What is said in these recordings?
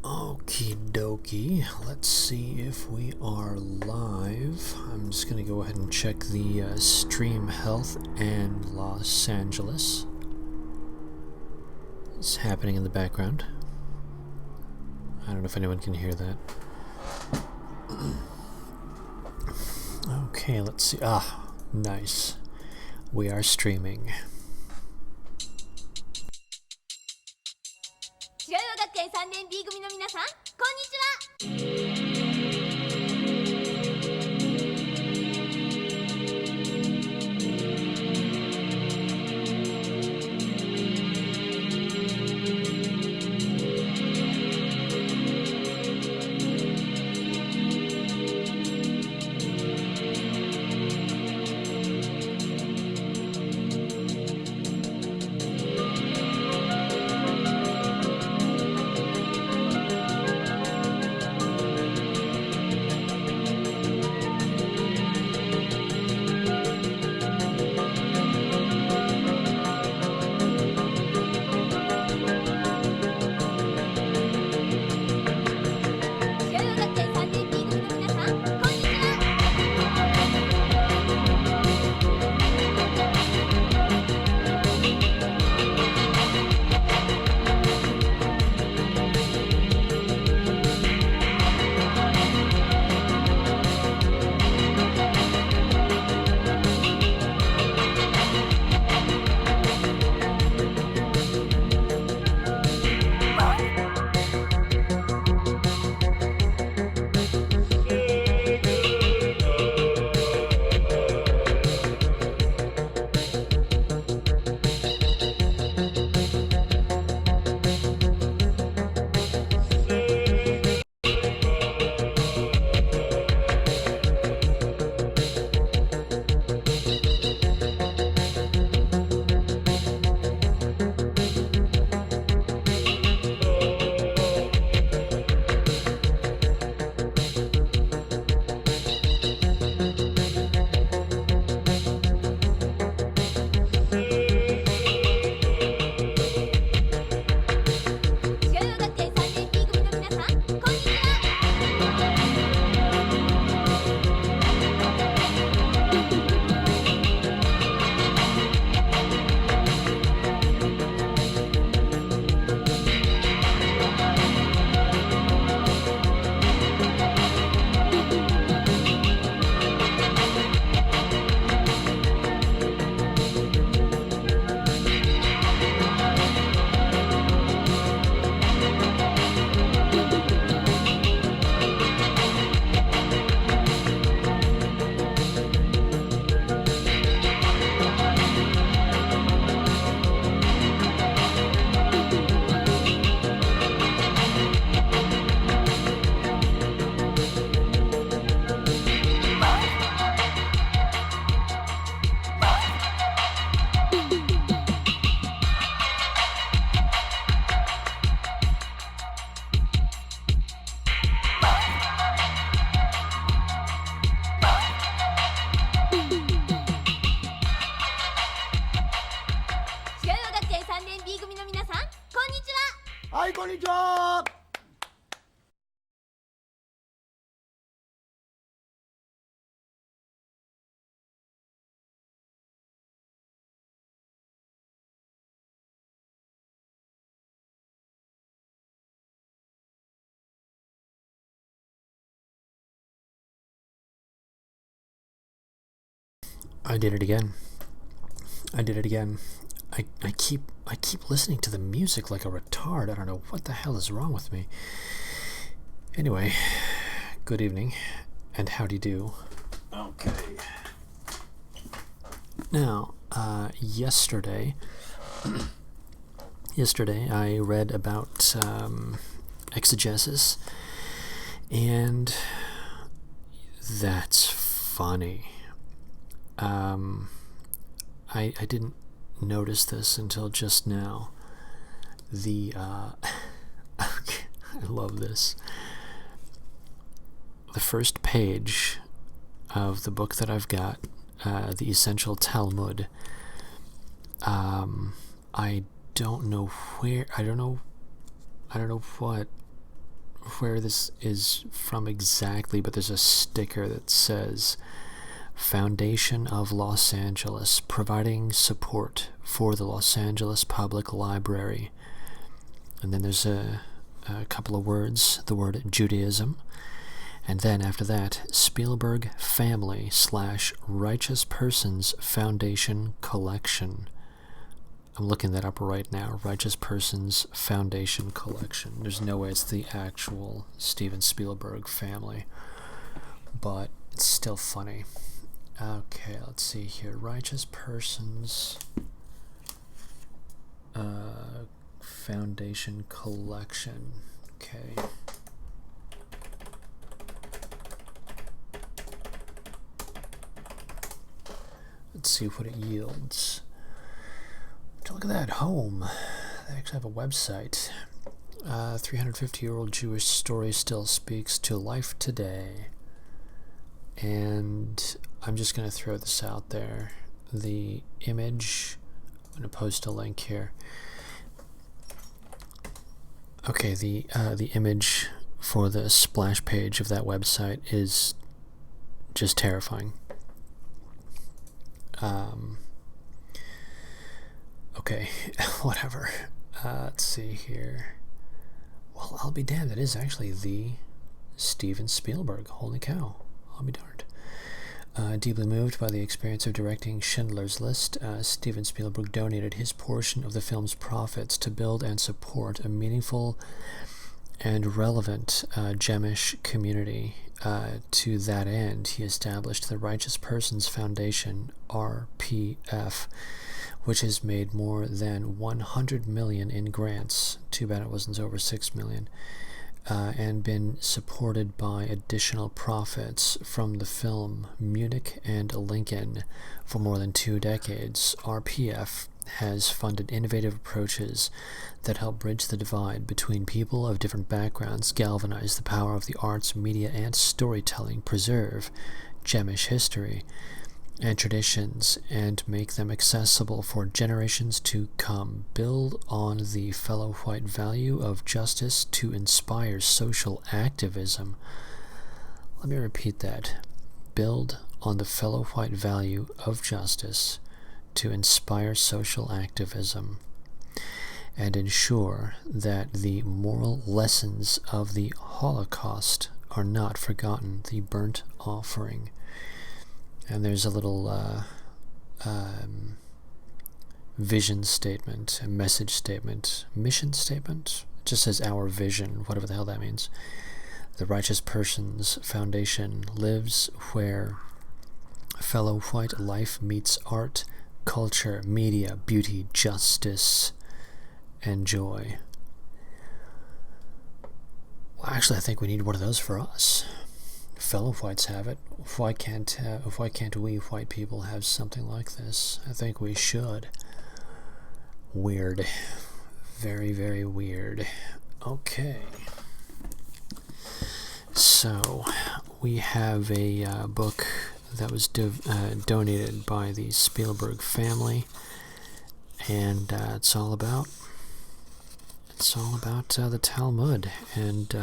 Okie dokie, let's see if we are live. I'm just going to go ahead and check the stream health and Los Angeles. It's happening in the background. I don't know if anyone can hear that. Okay, let's see. Nice. We are streaming. 白岩学園3年 B 組の皆さん、こんにちは。はい、こんにちは。I did it again. I keep listening to the music like a retard. I don't know what the hell is wrong with me. Anyway, good evening, and howdy do. Okay. Now, yesterday I read about exegesis, and that's funny. I didn't notice this until just now. I love this. The first page of the book that I've got, the Essential Talmud. I don't know what where this is from exactly, but there's a sticker that says Foundation of Los Angeles, providing support for the Los Angeles Public Library. And then there's a couple of words, the word Judaism. And then after that, Spielberg Family / Righteous Persons Foundation Collection. I'm looking that up right now. Righteous Persons Foundation Collection. There's no way it's the actual Steven Spielberg family, but it's still funny. Okay, let's see here. Righteous Persons Foundation Collection. Okay. Let's see what it yields. Look at that, home. They actually have a website. 350-year-old Jewish story still speaks to life today. And I'm just going to throw this out there. The image, I'm going to post a link here. Okay, the image for the splash page of that website is just terrifying. Okay, whatever. Let's see here. Well, I'll be damned. It is actually the Steven Spielberg. Holy cow. I'll be darned. Deeply moved by the experience of directing Schindler's List, Steven Spielberg donated his portion of the film's profits to build and support a meaningful and relevant Jemish community. To that end, he established the Righteous Persons Foundation, RPF, which has made more than $100 million in grants. Too bad it wasn't over $6 million. And been supported by additional profits from the film Munich and Lincoln for more than 2 decades. RPF has funded innovative approaches that help bridge the divide between people of different backgrounds, galvanize the power of the arts, media, and storytelling, preserve Jemish history and traditions, and make them accessible for generations to come, build on the fellow white value of justice to inspire social activism. Let me repeat that. Build on the fellow white value of justice to inspire social activism, and ensure that the moral lessons of the Holocaust are not forgotten, the burnt offering. And there's a little vision statement, a message statement, mission statement. It just says our vision, whatever the hell that means. The Righteous Persons Foundation lives where fellow white life meets art, culture, media, beauty, justice, and joy. Well, actually, I think we need one of those for us. Fellow whites have it. Why can't we white people have something like this? I think we should. Weird. Very, very weird. Okay. So, we have a book that was donated by the Spielberg family, and it's all about the Talmud, and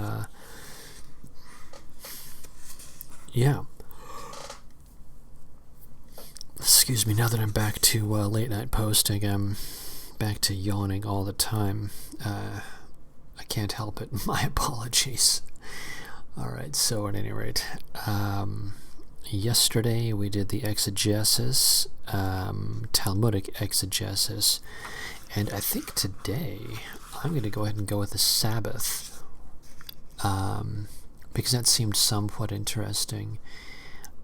yeah. Excuse me, now that I'm back to late night posting, I'm back to yawning all the time. I can't help it. My apologies. Alright, so at any rate, yesterday we did the exegesis, Talmudic exegesis, and I think today I'm going to go ahead and go with the Sabbath, because that seemed somewhat interesting.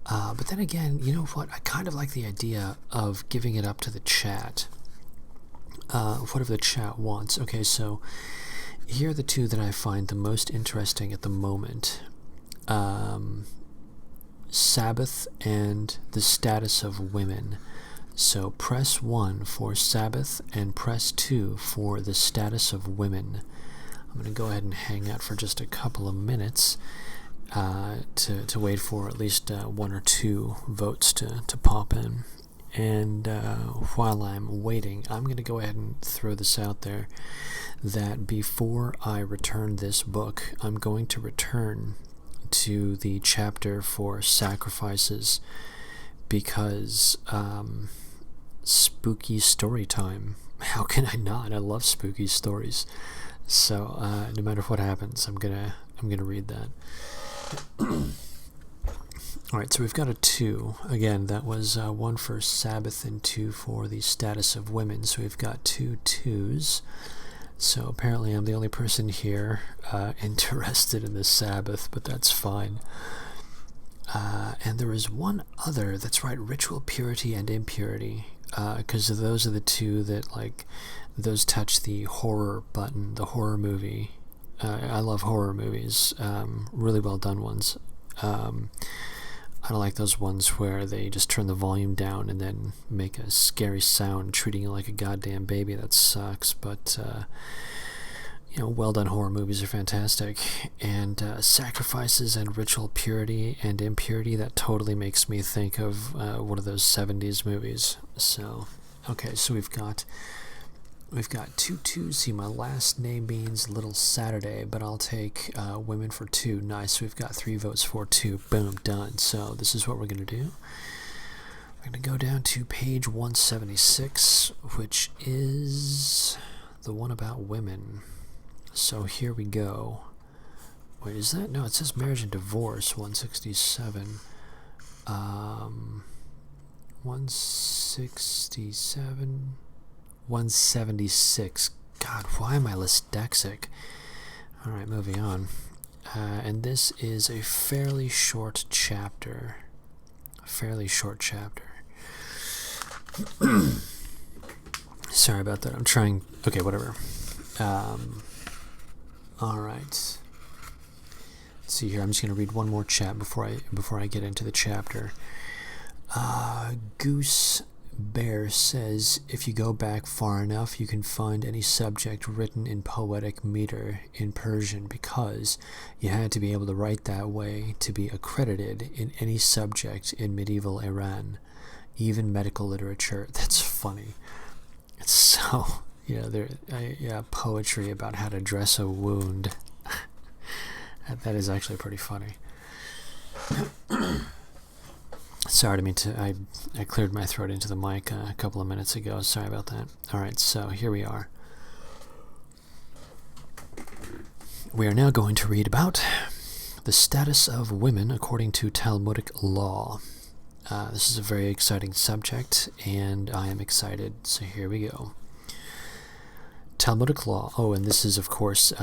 But then again, you know what? I kind of like the idea of giving it up to the chat, whatever the chat wants. Okay, so here are the two that I find the most interesting at the moment. Sabbath and the status of women. So press 1 for Sabbath and press 2 for the status of women. I'm going to go ahead and hang out for just a couple of minutes to wait for at least 1 or 2 votes to pop in. And while I'm waiting, I'm going to go ahead and throw this out there that before I return this book, I'm going to return to the chapter for sacrifices because spooky story time. How can I not? I love spooky stories. So no matter what happens, I'm gonna read that. All right, so we've got a 2. Again, that was 1 for Sabbath and 2 for the status of women. So we've got 2 2s. So apparently I'm the only person here interested in the Sabbath, but that's fine. And there is one other, that's right, ritual purity and impurity, because those are the 2 that, like, those touch the horror button, the horror movie. I love horror movies, really well done ones. I don't like those ones where they just turn the volume down and then make a scary sound, treating you like a goddamn baby. That sucks, but well done horror movies are fantastic. And sacrifices and ritual purity and impurity, that totally makes me think of one of those 70s movies. So, okay, so we've got 2 2s. See, my last name means Little Saturday, but I'll take women for 2. Nice. So we've got 3 votes for 2. Boom, done. So this is what we're going to do. We're going to go down to page 176, which is the one about women. So here we go. Wait, is that? No, it says marriage and divorce, 167. 167... 176. God, why am I dyslexic? Alright, moving on. And this is a fairly short chapter. Sorry about that. I'm trying... Okay, whatever. Alright. Let's see here. I'm just going to read one more chat before I get into the chapter. Goose Bear says, if you go back far enough, you can find any subject written in poetic meter in Persian, because you had to be able to write that way to be accredited in any subject in medieval Iran, even medical literature. That's funny. It's so, poetry about how to dress a wound. That is actually pretty funny. Sorry, I cleared my throat into the mic a couple of minutes ago. Sorry about that. Alright, so here we are. We are now going to read about the status of women according to Talmudic law. This is a very exciting subject, and I am excited, so here we go. Talmudic law. Oh, and this is, of course,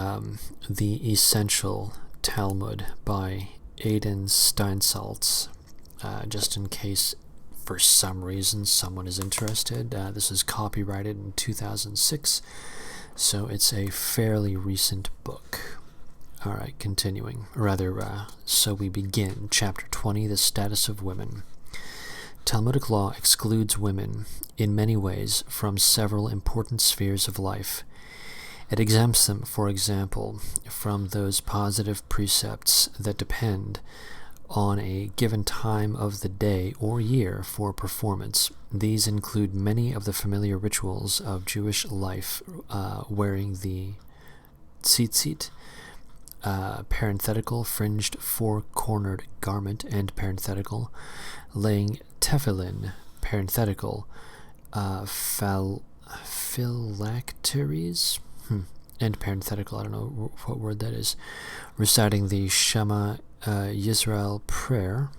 the Essential Talmud by Aidan Steinsaltz. Just in case for some reason someone is interested. This is copyrighted in 2006, so it's a fairly recent book. Alright, continuing. So we begin. Chapter 20, the status of women. Talmudic law excludes women, in many ways, from several important spheres of life. It exempts them, for example, from those positive precepts that depend on a given time of the day or year for performance. These include many of the familiar rituals of Jewish life, wearing the tzitzit, parenthetical fringed four-cornered garment, and parenthetical laying tefillin, parenthetical phylacteries, and parenthetical, I don't know what word that is, reciting the Shema Yisrael prayer,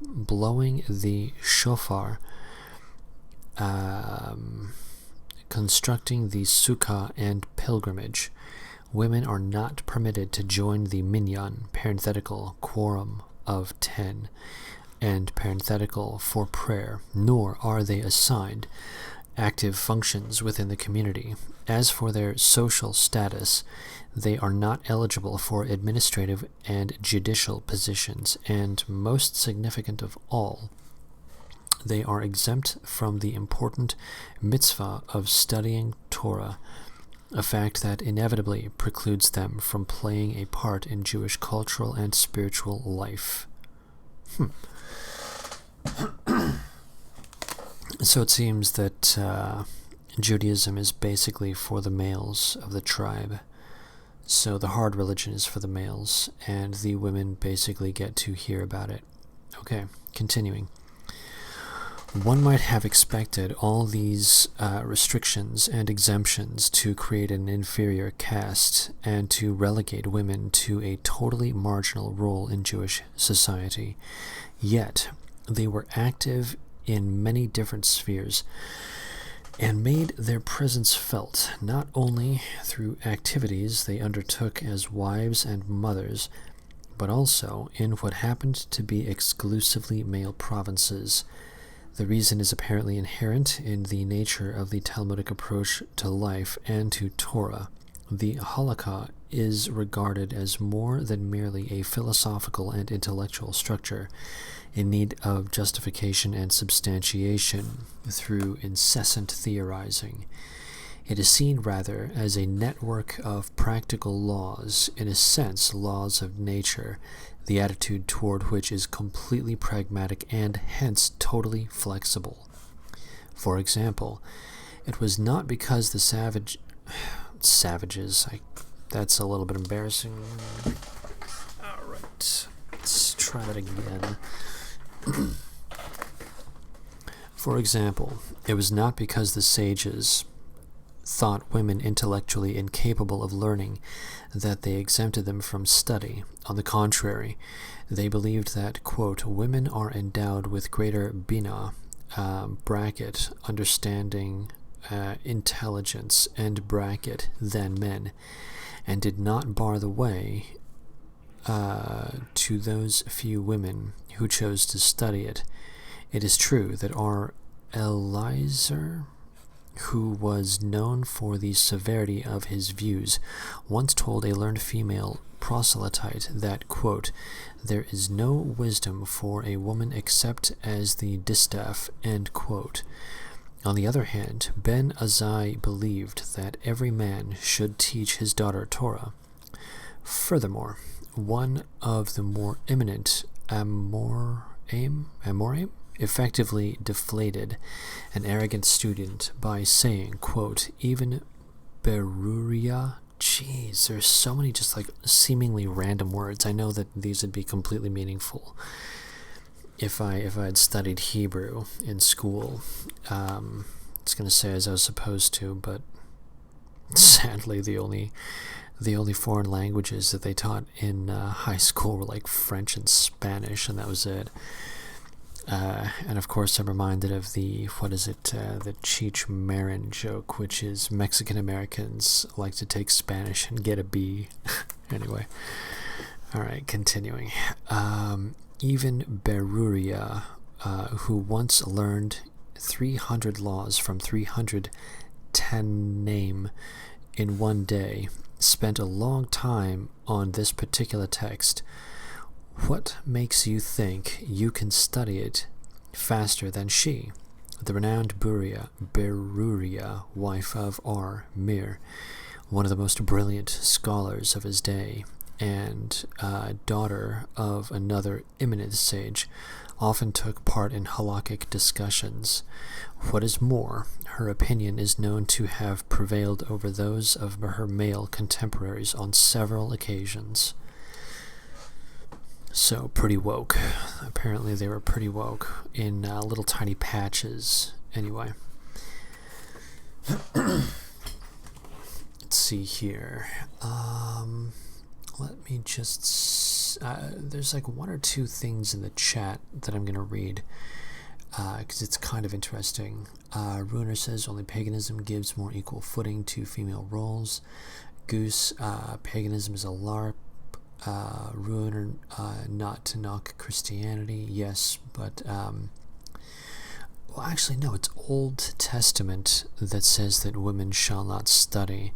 blowing the shofar, constructing the sukkah and pilgrimage. Women are not permitted to join the minyan, parenthetical quorum of 10, and parenthetical for prayer, nor are they assigned active functions within the community. As for their social status, they are not eligible for administrative and judicial positions, and most significant of all, they are exempt from the important mitzvah of studying Torah, a fact that inevitably precludes them from playing a part in Jewish cultural and spiritual life. So it seems that Judaism is basically for the males of the tribe. So the hard religion is for the males, and the women basically get to hear about it. Okay, continuing. One might have expected all these restrictions and exemptions to create an inferior caste and to relegate women to a totally marginal role in Jewish society. Yet, they were active in many different spheres and made their presence felt not only through activities they undertook as wives and mothers, but also in what happened to be exclusively male provinces. The reason is apparently inherent in the nature of the Talmudic approach to life and to Torah. The halakha is regarded as more than merely a philosophical and intellectual structure in need of justification and substantiation through incessant theorizing. It is seen rather as a network of practical laws, in a sense laws of nature, the attitude toward which is completely pragmatic and hence totally flexible. For example, it was not because the savages, that's a little bit embarrassing. Alright, let's try that again. For example, it was not because the sages thought women intellectually incapable of learning that they exempted them from study. On the contrary, they believed that, quote, women are endowed with greater bina, understanding, intelligence, end bracket, than men, and did not bar the way to those few women who chose to study it. It is true that our Eliezer, who was known for the severity of his views, once told a learned female proselyte that, quote, there is no wisdom for a woman except as the distaff, end quote. On the other hand, Ben Azai believed that every man should teach his daughter Torah. Furthermore, one of the more eminent Amoraim effectively deflated an arrogant student by saying, quote, even Beruria, jeez, there's so many just like seemingly random words. I know that these would be completely meaningful if I had studied Hebrew in school. It's going to say as I was supposed to, but sadly the only foreign languages that they taught in high school were like French and Spanish, and that was it. And of course I'm reminded of the Cheech Marin joke, which is Mexican Americans like to take Spanish and get a B. Anyway, alright, continuing. Even Beruria, who once learned 300 laws from 300 Tannaim in one day, spent a long time on this particular text. What makes you think you can study it faster than she? The renowned Beruria, wife of R. Mir, one of the most brilliant scholars of his day, and daughter of another eminent sage, often took part in halakhic discussions. What is more, her opinion is known to have prevailed over those of her male contemporaries on several occasions. So, pretty woke. Apparently they were pretty woke in little tiny patches. Anyway. Let's see here. Let me just... there's like one or two things in the chat that I'm going to read, because it's kind of interesting. Ruiner says, only paganism gives more equal footing to female roles. Goose, paganism is a LARP. Ruiner, not to knock Christianity, yes, but, well, actually, no, it's Old Testament that says that women shall not study,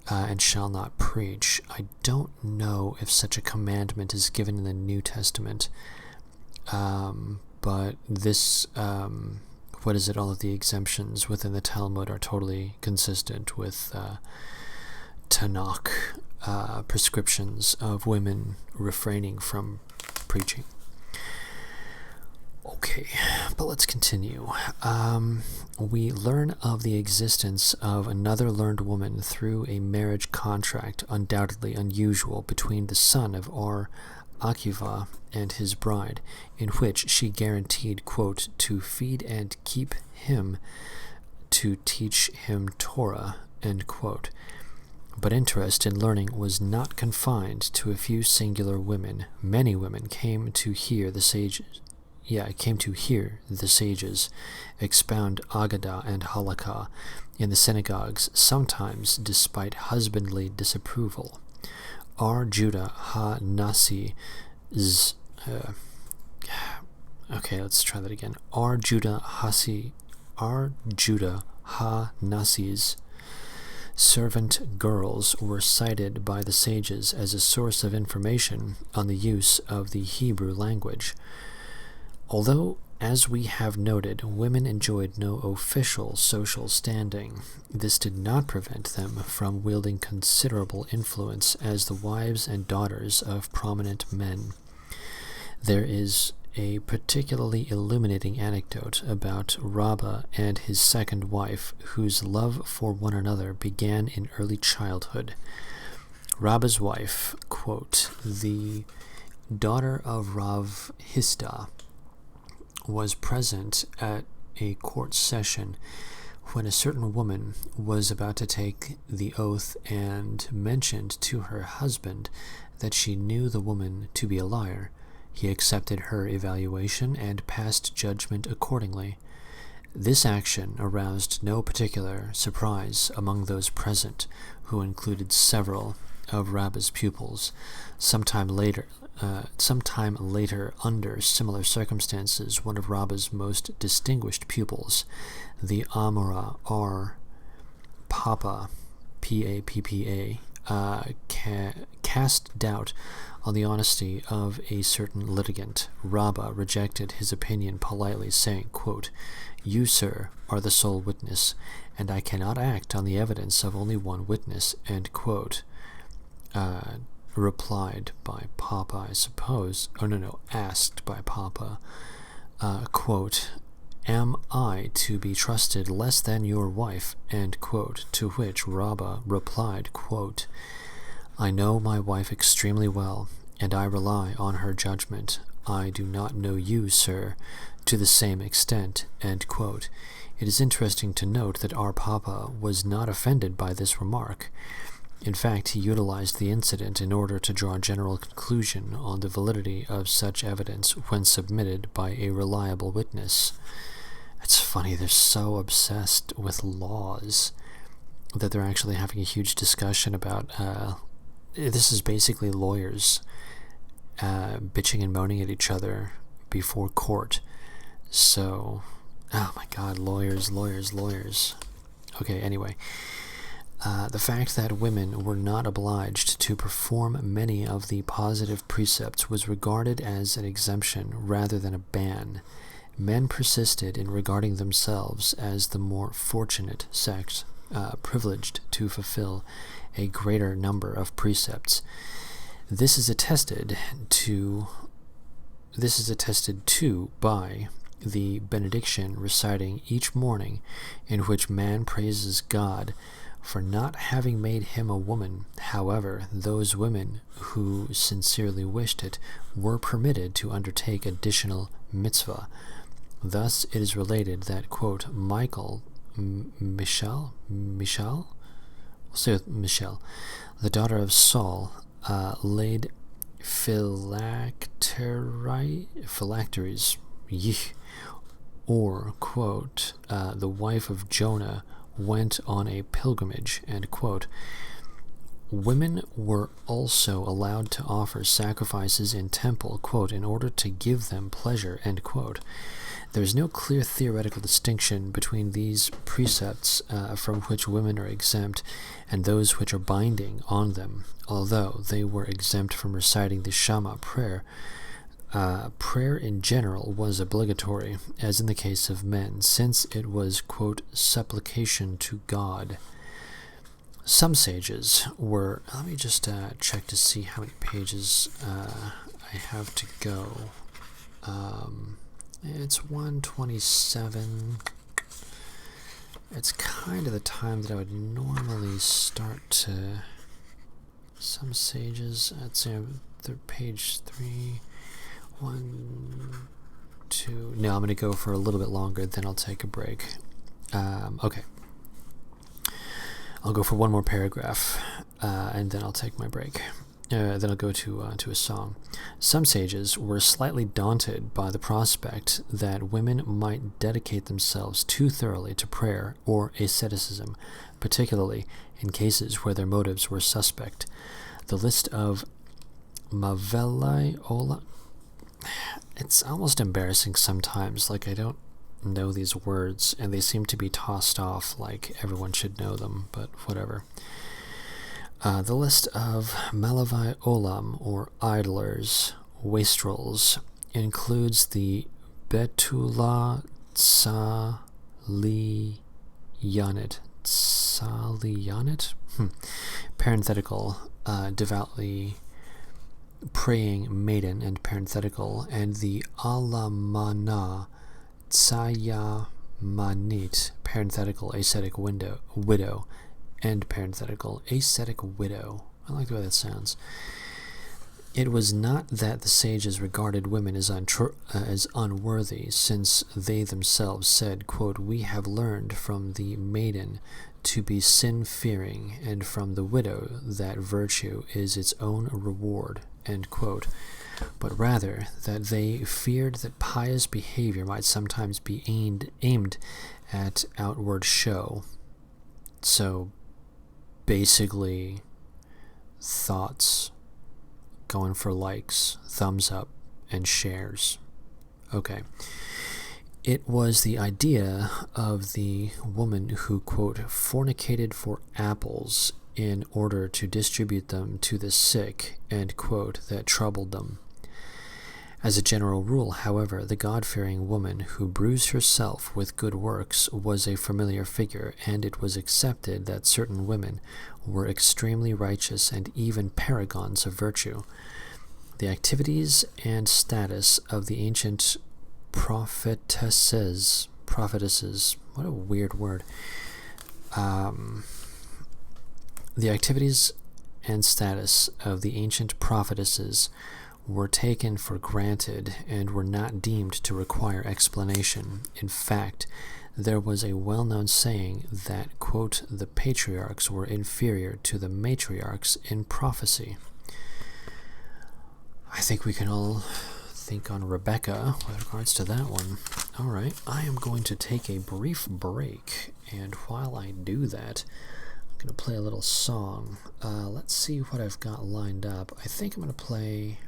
and shall not preach. I don't know if such a commandment is given in the New Testament, but this, all of the exemptions within the Talmud are totally consistent with, Tanakh, prescriptions of women refraining from preaching. Okay, but let's continue. We learn of the existence of another learned woman through a marriage contract undoubtedly unusual between the son of Akiva and his bride, in which she guaranteed, quote, to feed and keep him, to teach him Torah, end quote. But interest in learning was not confined to a few singular women. Many women came to hear the sages expound Agadah and Halakha in the synagogues, sometimes despite husbandly disapproval. R. Judah Ha-Nasi okay, let's try that again. R. Judah Ha-Nasi's servant girls were cited by the sages as a source of information on the use of the Hebrew language. Although, as we have noted, women enjoyed no official social standing, this did not prevent them from wielding considerable influence as the wives and daughters of prominent men. There is a particularly illuminating anecdote about Rabbah and his second wife, whose love for one another began in early childhood. Rabbah's wife, quote, the daughter of Rav Hista, was present at a court session when a certain woman was about to take the oath and mentioned to her husband that she knew the woman to be a liar. He accepted her evaluation and passed judgment accordingly. This action aroused no particular surprise among those present, who included several of Rabbah's pupils. Sometime later, under similar circumstances, one of Rabbah's most distinguished pupils, the Amora R. Papa, P-A-P-P-A, cast doubt on the honesty of a certain litigant. Rabbah rejected his opinion politely, saying, quote, you, sir, are the sole witness, and I cannot act on the evidence of only one witness, end quote. Replied by Papa, I suppose. Asked by Papa, quote, am I to be trusted less than your wife, end quote, to which Rabbah replied, quote, I know my wife extremely well, and I rely on her judgment. I do not know you, sir, to the same extent, end quote. It is interesting to note that our Papa was not offended by this remark. In fact, he utilized the incident in order to draw a general conclusion on the validity of such evidence when submitted by a reliable witness. It's funny, they're so obsessed with laws that they're actually having a huge discussion about, this is basically lawyers bitching and moaning at each other before court. So, oh my god, lawyers. Okay, anyway. The fact that women were not obliged to perform many of the positive precepts was regarded as an exemption rather than a ban. Men persisted in regarding themselves as the more fortunate sex, privileged to fulfill a greater number of precepts. This is attested to by the benediction reciting each morning, in which man praises God for not having made him a woman. However, those women who sincerely wished it were permitted to undertake additional mitzvah. Thus it is related that, quote, Michal, the daughter of Saul, laid phylacteries, or, quote, the wife of Jonah went on a pilgrimage, end quote. Women were also allowed to offer sacrifices in temple, quote, in order to give them pleasure, end quote. There is no clear theoretical distinction between these precepts from which women are exempt and those which are binding on them, although they were exempt from reciting the Shema prayer. Prayer in general was obligatory, as in the case of men, since it was, quote, supplication to God. Some sages were, let me just check to see how many pages I have to go. It's 1:27. It's kind of the time that I would normally start to... Some sages, I'd say page 3, 1, 2... No, I'm going to go for a little bit longer, then I'll take a break. Okay. I'll go for one more paragraph, and then I'll take my break. Then I'll go to a song. Some sages were slightly daunted by the prospect that women might dedicate themselves too thoroughly to prayer or asceticism, particularly in cases where their motives were suspect. The list of Mavelai Ola... It's almost embarrassing sometimes, like I don't know these words, and they seem to be tossed off like everyone should know them, but whatever. The list of Malavai Olam, or idlers, wastrels, includes the Betula Tsaliyanit. Tsaliyanit? Parenthetical, devoutly praying maiden, and parenthetical, and the Alamana Tsayamanit, parenthetical, ascetic widow, end parenthetical, ascetic widow. I like the way that sounds. It was not that the sages regarded women as unworthy, since they themselves said, quote, "We have learned from the maiden to be sin-fearing, and from the widow that virtue is its own reward," end quote. But rather that they feared that pious behavior might sometimes be aimed at outward show. So basically, thoughts, going for likes, thumbs up, and shares. Okay. It was the idea of the woman who, quote, "fornicated for apples in order to distribute them to the sick," end quote, that troubled them. As a general rule, however, the God-fearing woman who bruised herself with good works was a familiar figure, and it was accepted that certain women were extremely righteous and even paragons of virtue. The activities and status of the ancient prophetesses, what a weird word. The activities and status of the ancient prophetesses were taken for granted and were not deemed to require explanation. In fact, there was a well-known saying that, quote, "the patriarchs were inferior to the matriarchs in prophecy." I think we can all think on Rebecca with regards to that one. Alright, I am going to take a brief break, and while I do that, I'm going to play a little song. Let's see what I've got lined up. I think I'm going to play...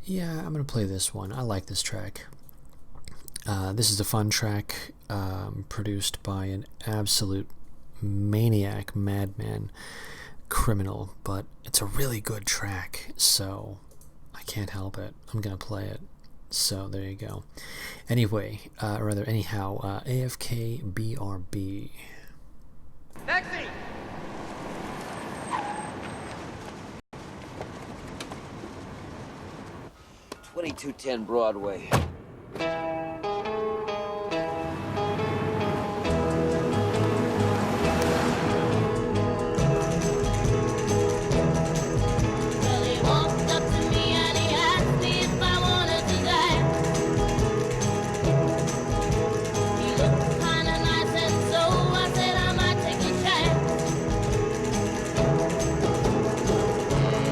yeah, I'm going to play this one. I like this track. This is a fun track produced by an absolute maniac, madman, criminal, but it's a really good track, so I can't help it. I'm going to play it. So there you go. Anyhow, AFK BRB. Taxi! 2210 Broadway.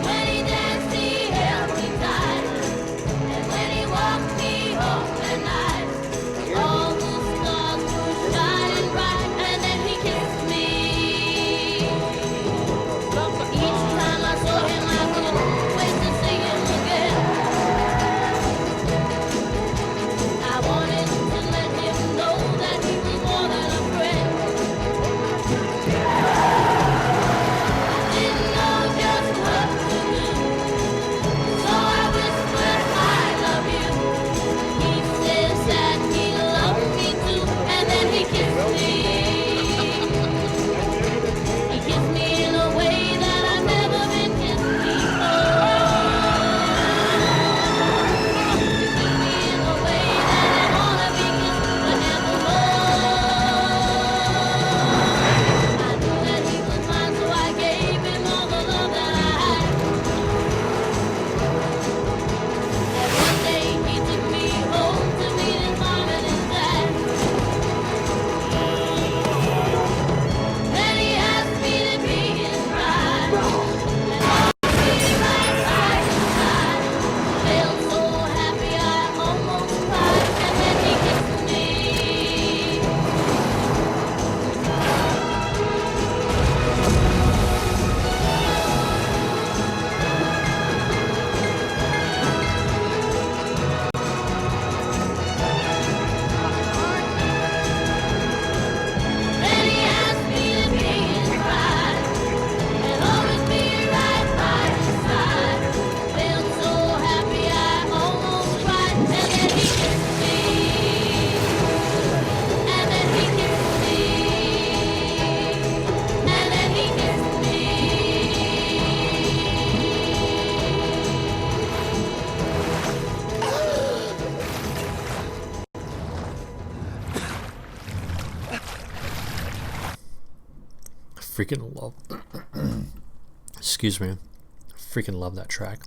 When he danced, he held me tight, and when he walked, he freaking love. Excuse me. Freaking love that track.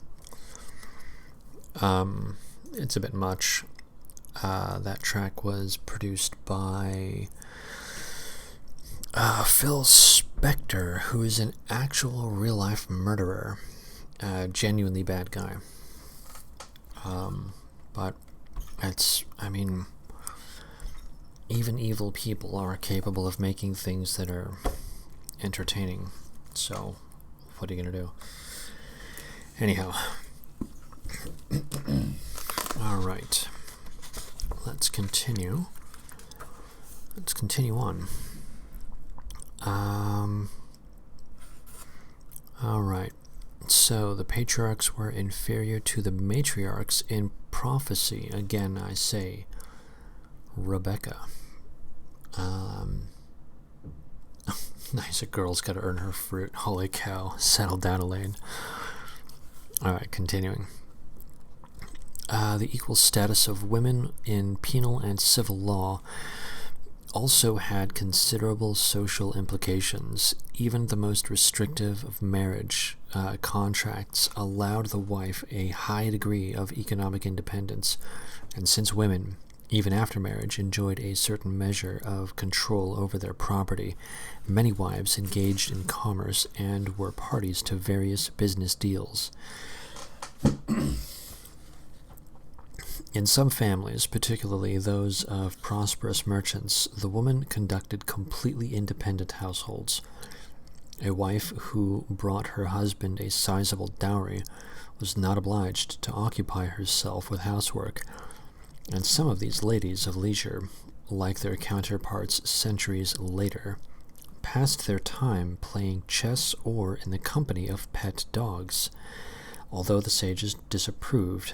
It's a bit much. That track was produced by Phil Spector, who is an actual real-life murderer. Genuinely bad guy. But even evil people are capable of making things that are entertaining. So, what are you gonna do? Anyhow. Alright. Let's continue. Let's continue on. Alright. So, the patriarchs were inferior to the matriarchs in prophecy. Again, I say, Rebecca. Nice, a girl's gotta earn her fruit. Holy cow. Settle down, Elaine. Alright, continuing. The equal status of women in penal and civil law also had considerable social implications. Even the most restrictive of marriage contracts allowed the wife a high degree of economic independence, and since women, even after marriage, enjoyed a certain measure of control over their property, many wives engaged in commerce and were parties to various business deals. In some families, particularly those of prosperous merchants, the woman conducted completely independent households. A wife who brought her husband a sizable dowry was not obliged to occupy herself with housework, and some of these ladies of leisure, like their counterparts centuries later, passed their time playing chess or in the company of pet dogs. Although the sages disapproved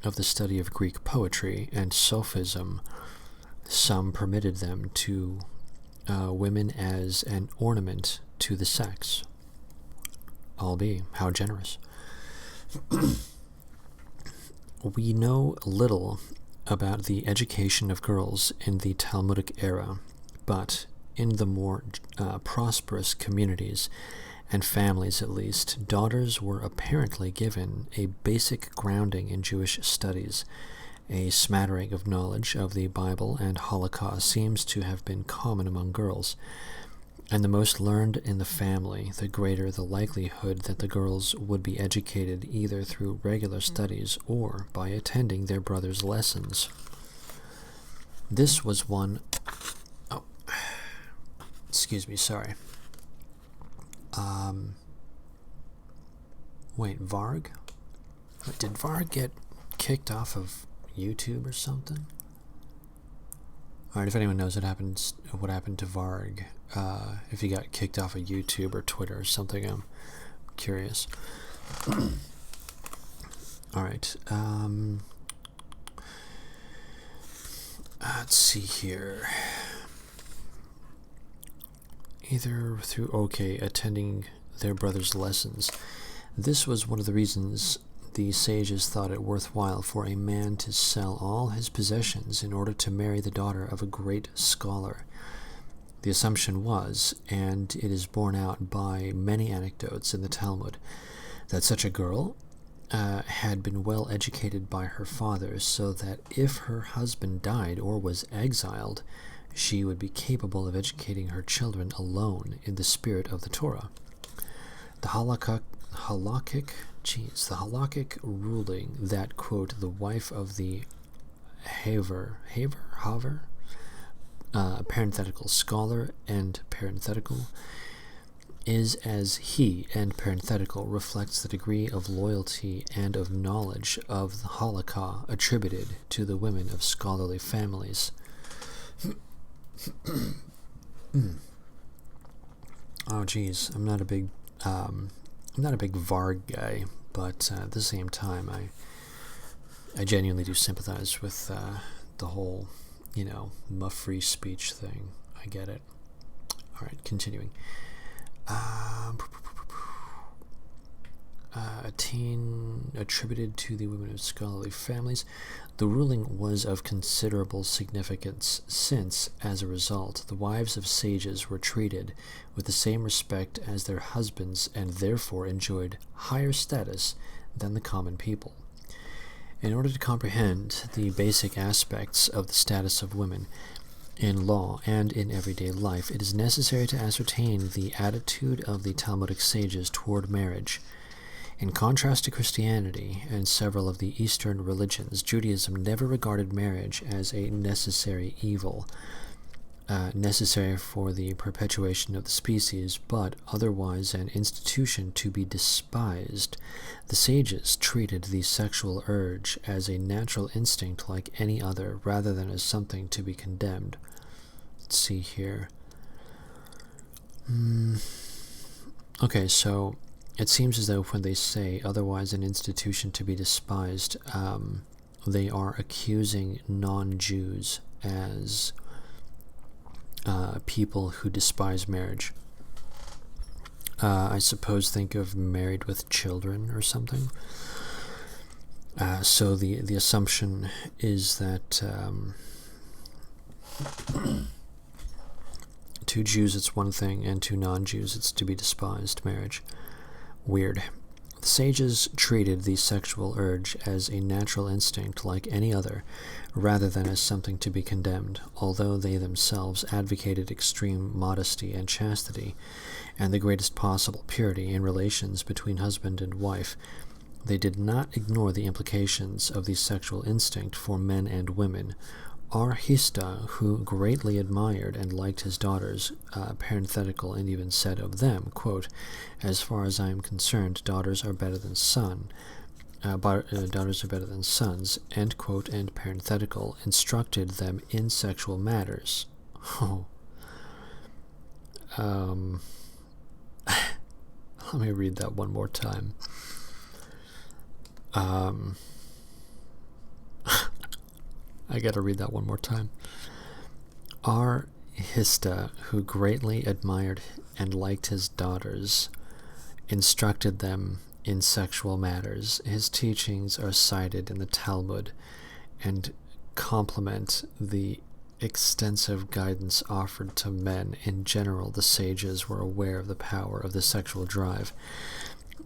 of the study of Greek poetry and sophism, some permitted them to women as an ornament to the sex. Albeit, how generous. We know little about the education of girls in the Talmudic era, but in the more prosperous communities, and families at least, daughters were apparently given a basic grounding in Jewish studies. A smattering of knowledge of the Bible and Holocaust seems to have been common among girls, and the most learned in the family, the greater the likelihood that the girls would be educated either through regular studies or by attending their brother's lessons. This was one... Oh, excuse me, sorry. Wait, Varg? Did Varg get kicked off of YouTube or something? Alright, if anyone knows what happened to Varg, if he got kicked off of YouTube or Twitter or something, I'm curious. Alright, let's see here. Either through, attending their brother's lessons. This was one of the reasons the sages thought it worthwhile for a man to sell all his possessions in order to marry the daughter of a great scholar. The assumption was, and it is borne out by many anecdotes in the Talmud, that such a girl had been well educated by her father, so that if her husband died or was exiled, she would be capable of educating her children alone in the spirit of the Torah. The halakhic ruling that, quote, the wife of the haver, parenthetical scholar, end parenthetical, is as he, end parenthetical, reflects the degree of loyalty and of knowledge of the halakha attributed to the women of scholarly families. Oh geez, I'm not a big Varg guy, but at the same time, I genuinely do sympathize with the whole, free speech thing. I get it. All right, continuing. attributed to the women of scholarly families. The ruling was of considerable significance since, as a result, the wives of sages were treated with the same respect as their husbands and therefore enjoyed higher status than the common people. In order to comprehend the basic aspects of the status of women in law and in everyday life, it is necessary to ascertain the attitude of the Talmudic sages toward marriage. In contrast to Christianity and several of the Eastern religions, Judaism never regarded marriage as a necessary evil, necessary for the perpetuation of the species, but otherwise an institution to be despised. The sages treated the sexual urge as a natural instinct like any other, rather than as something to be condemned. Let's see here. Okay, so it seems as though when they say otherwise an institution to be despised, they are accusing non-Jews as people who despise marriage. I suppose think of married with children or something. So the assumption is that to Jews it's one thing, and to non-Jews it's to be despised, marriage. Weird. The sages treated the sexual urge as a natural instinct like any other, rather than as something to be condemned, although they themselves advocated extreme modesty and chastity, and the greatest possible purity in relations between husband and wife. They did not ignore the implications of the sexual instinct for men and women. Arhista, who greatly admired and liked his daughters, parenthetical, and even said of them, quote, "As far as I am concerned, daughters are better than daughters are better than sons," end quote, and parenthetical, instructed them in sexual matters. Let me read that one more time. I gotta read that one more time. Arhista, who greatly admired and liked his daughters, instructed them in sexual matters. His teachings are cited in the Talmud and complement the extensive guidance offered to men. In general, the sages were aware of the power of the sexual drive,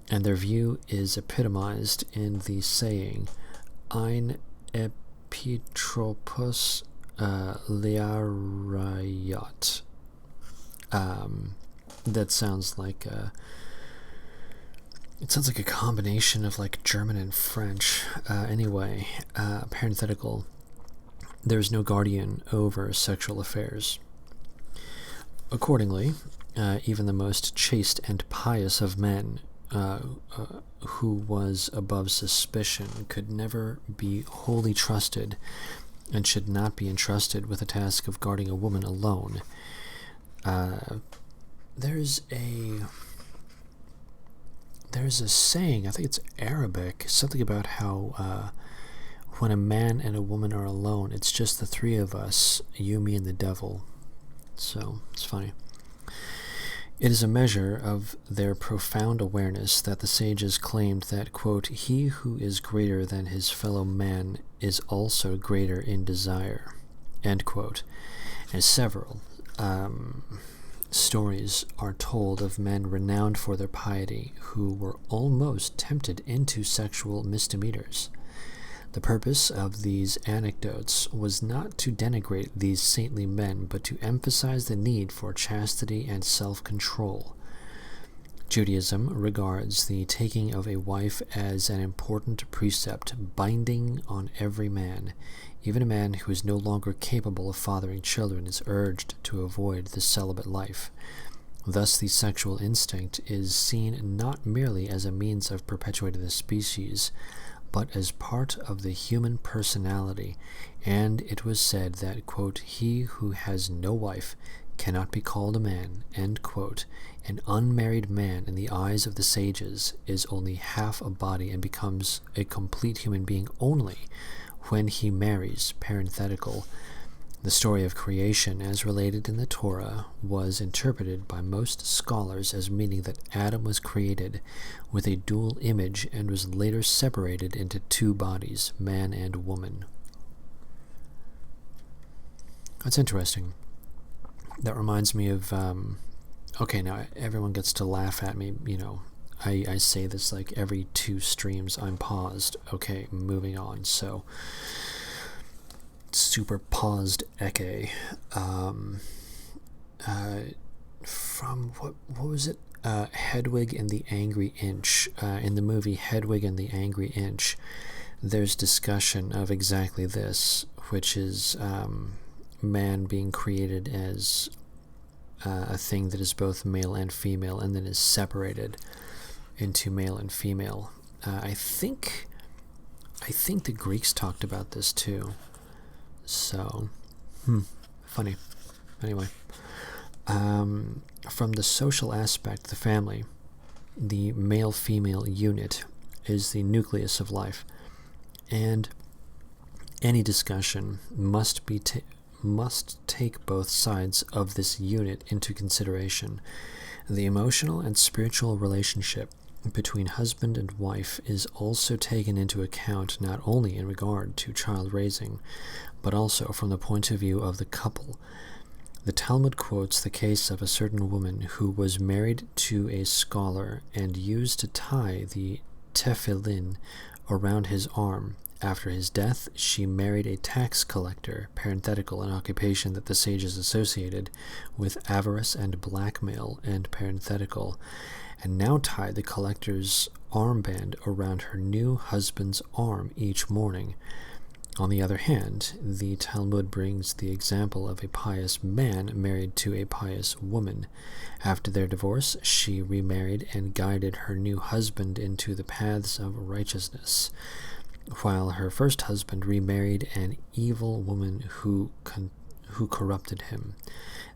and their view is epitomized in the saying, Ein Epitropos Learayot. That sounds like it sounds like a combination of like German and French. Anyway, parenthetical, there is no guardian over sexual affairs. Accordingly, even the most chaste and pious of men, who was above suspicion, could never be wholly trusted and should not be entrusted with the task of guarding a woman alone. There's a saying, I think it's Arabic, something about how when a man and a woman are alone, it's just the three of us, you, me, and the devil. So, it's funny. It is a measure of their profound awareness that the sages claimed that, quote, "He who is greater than his fellow man is also greater in desire," end quote. And several stories are told of men renowned for their piety who were almost tempted into sexual misdemeanors. The purpose of these anecdotes was not to denigrate these saintly men, but to emphasize the need for chastity and self-control. Judaism regards the taking of a wife as an important precept binding on every man. Even a man who is no longer capable of fathering children is urged to avoid the celibate life. Thus, the sexual instinct is seen not merely as a means of perpetuating the species, but as part of the human personality, and it was said that, quote, "He who has no wife cannot be called a man," end quote. An unmarried man in the eyes of the sages is only half a body and becomes a complete human being only when he marries, parenthetical. The story of creation, as related in the Torah, was interpreted by most scholars as meaning that Adam was created with a dual image and was later separated into two bodies, man and woman. That's interesting. That reminds me of, okay, now everyone gets to laugh at me, I say this like every 2 streams I'm paused. Okay, moving on. So, super paused Eke. From, what was it? Hedwig and the Angry Inch. In the movie Hedwig and the Angry Inch, there's discussion of exactly this, which is man being created as a thing that is both male and female, and then is separated into male and female. I think the Greeks talked about this too. So, funny. Anyway, from the social aspect, the family, the male-female unit is the nucleus of life, and any discussion must take both sides of this unit into consideration. The emotional and spiritual relationship between husband and wife is also taken into account, not only in regard to child raising, but also from the point of view of the couple. The Talmud quotes the case of a certain woman who was married to a scholar and used to tie the tefillin around his arm. After his death, she married a tax collector, parenthetical, an occupation that the sages associated with avarice and blackmail, and parenthetical, and now tied the collector's armband around her new husband's arm each morning. On the other hand, the Talmud brings the example of a pious man married to a pious woman. After their divorce, she remarried and guided her new husband into the paths of righteousness, while her first husband remarried an evil woman who corrupted him.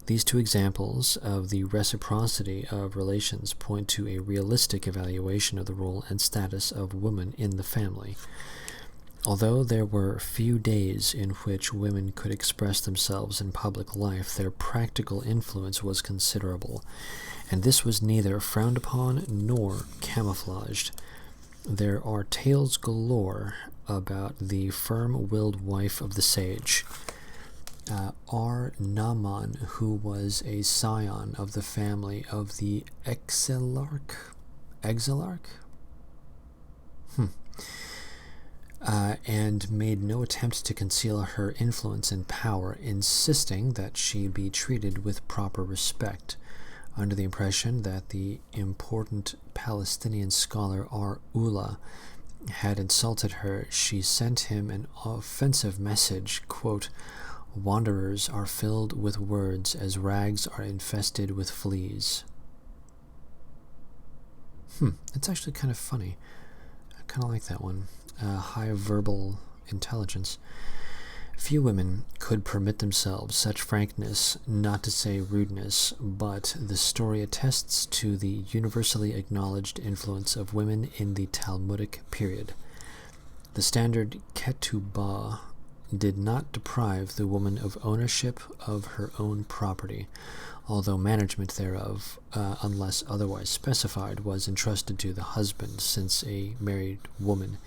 These two examples of the reciprocity of relations point to a realistic evaluation of the role and status of women in the family. Although there were few days in which women could express themselves in public life, their practical influence was considerable, and this was neither frowned upon nor camouflaged. There are tales galore about the firm-willed wife of the sage, Naaman, who was a scion of the family of the Exilarch? And made no attempt to conceal her influence and power, insisting that she be treated with proper respect. Under the impression that the important Palestinian scholar Ula had insulted her, she sent him an offensive message, quote, "Wanderers are filled with words as rags are infested with fleas." That's actually kind of funny. I kind of like that one. High verbal intelligence. Few women could permit themselves such frankness, not to say rudeness, but the story attests to the universally acknowledged influence of women in the Talmudic period. The standard ketubah did not deprive the woman of ownership of her own property, although management thereof, unless otherwise specified, was entrusted to the husband, since a married woman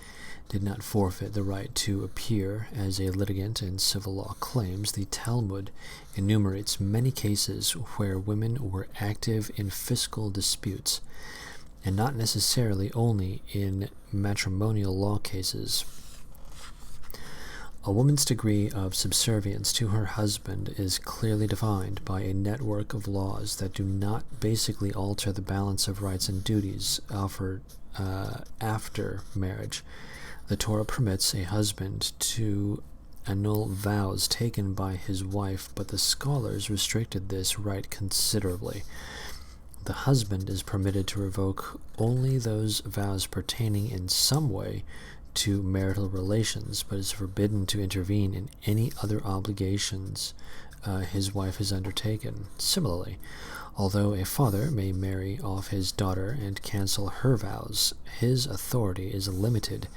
did not forfeit the right to appear as a litigant in civil law claims. The Talmud enumerates many cases where women were active in fiscal disputes, and not necessarily only in matrimonial law cases. A woman's degree of subservience to her husband is clearly defined by a network of laws that do not basically alter the balance of rights and duties offered after marriage. The Torah permits a husband to annul vows taken by his wife, but the scholars restricted this right considerably. The husband is permitted to revoke only those vows pertaining in some way to marital relations, but is forbidden to intervene in any other obligations his wife has undertaken. Similarly, although a father may marry off his daughter and cancel her vows, his authority is limited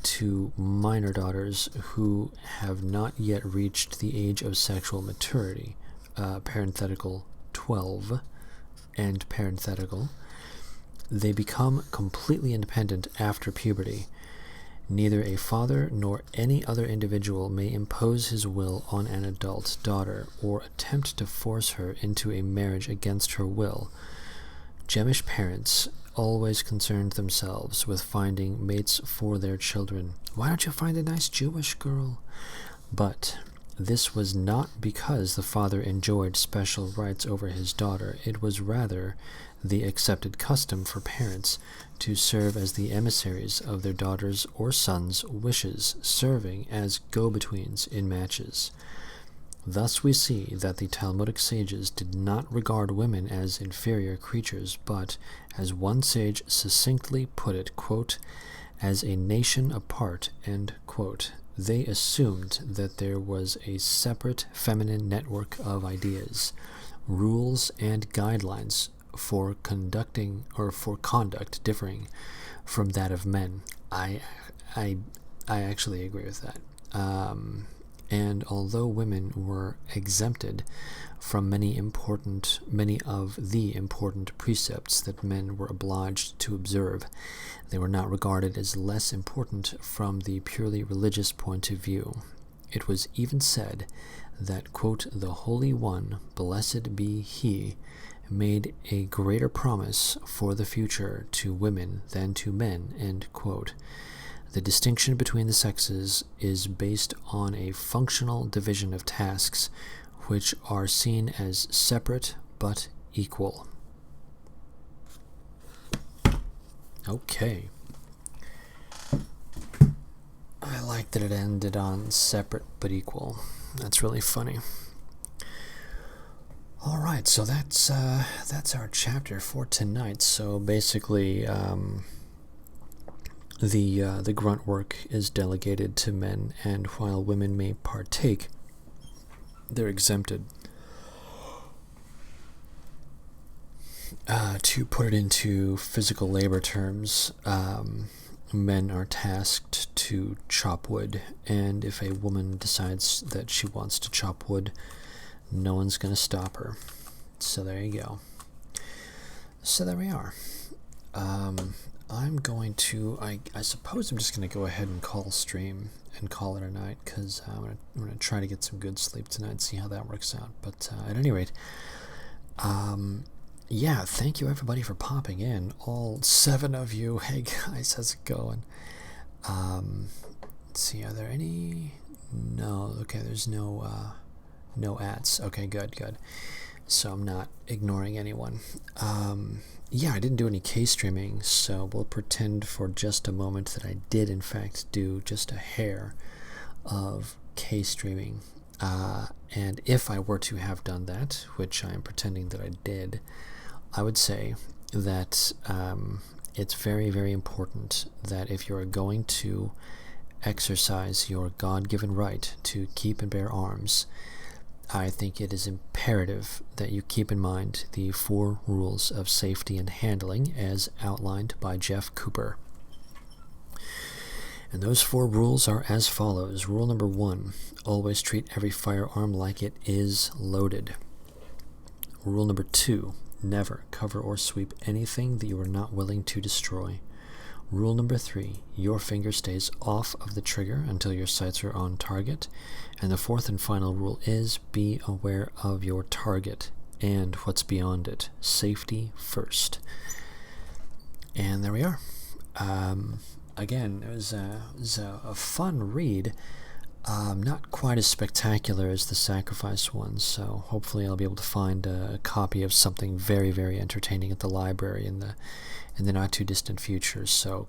to minor daughters who have not yet reached the age of sexual maturity, parenthetical 12, and parenthetical, they become completely independent after puberty. Neither a father nor any other individual may impose his will on an adult daughter or attempt to force her into a marriage against her will. Jemish parents always concerned themselves with finding mates for their children. Why don't you find a nice Jewish girl? But this was not because the father enjoyed special rights over his daughter. It was rather the accepted custom for parents to serve as the emissaries of their daughters' or sons' wishes, serving as go-betweens in matches. Thus we see that the Talmudic sages did not regard women as inferior creatures, but, as one sage succinctly put it, quote, as a nation apart, end quote. They assumed that there was a separate feminine network of ideas, rules, and guidelines for conduct differing from that of men. I actually agree with that. And although women were exempted from many of the important precepts that men were obliged to observe, they were not regarded as less important from the purely religious point of view. It was even said that, quote, the Holy One, blessed be He, made a greater promise for the future to women than to men, end quote. The distinction between the sexes is based on a functional division of tasks, which are seen as separate but equal. Okay. I like that it ended on separate but equal. That's really funny. All right, so that's our chapter for tonight. So basically, the grunt work is delegated to men, and while women may partake, they're exempted. To put it into physical labor terms, men are tasked to chop wood, and if a woman decides that she wants to chop wood, no one's going to stop her. So there you go. So there we are. I'm going to, I suppose I'm just going to go ahead and call stream and call it a night, because I'm going to try to get some good sleep tonight, see how that works out. But at any rate, yeah, thank you everybody for popping in. All 7 of you. Hey guys, how's it going? Let's see, are there any? No, okay, there's no ads. Okay, good. So I'm not ignoring anyone. Yeah, I didn't do any K-streaming, so we'll pretend for just a moment that I did in fact do just a hair of K-streaming. And if I were to have done that, which I am pretending that I did, I would say that it's very, very important that if you're going to exercise your God-given right to keep and bear arms, I think it is imperative that you keep in mind the 4 rules of safety and handling as outlined by Jeff Cooper. And those 4 rules are as follows. Rule number 1, always treat every firearm like it is loaded. Rule number 2, never cover or sweep anything that you are not willing to destroy. Rule number 3, your finger stays off of the trigger until your sights are on target. And the 4th and final rule is be aware of your target and what's beyond it. Safety first. And there we are. Again, it was a fun read. Not quite as spectacular as the Sacrifice one, so hopefully I'll be able to find a copy of something very, very entertaining at the library in the not too distant future. So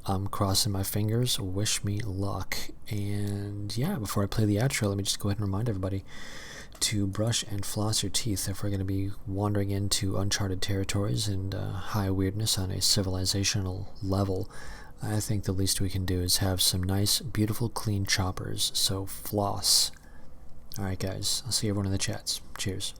I'm crossing my fingers. Wish me luck. And yeah, before I play the outro, let me just go ahead and remind everybody to brush and floss your teeth if we're going to be wandering into uncharted territories and high weirdness on a civilizational level. I think the least we can do is have some nice, beautiful, clean choppers, so floss. Alright guys, I'll see everyone in the chats. Cheers.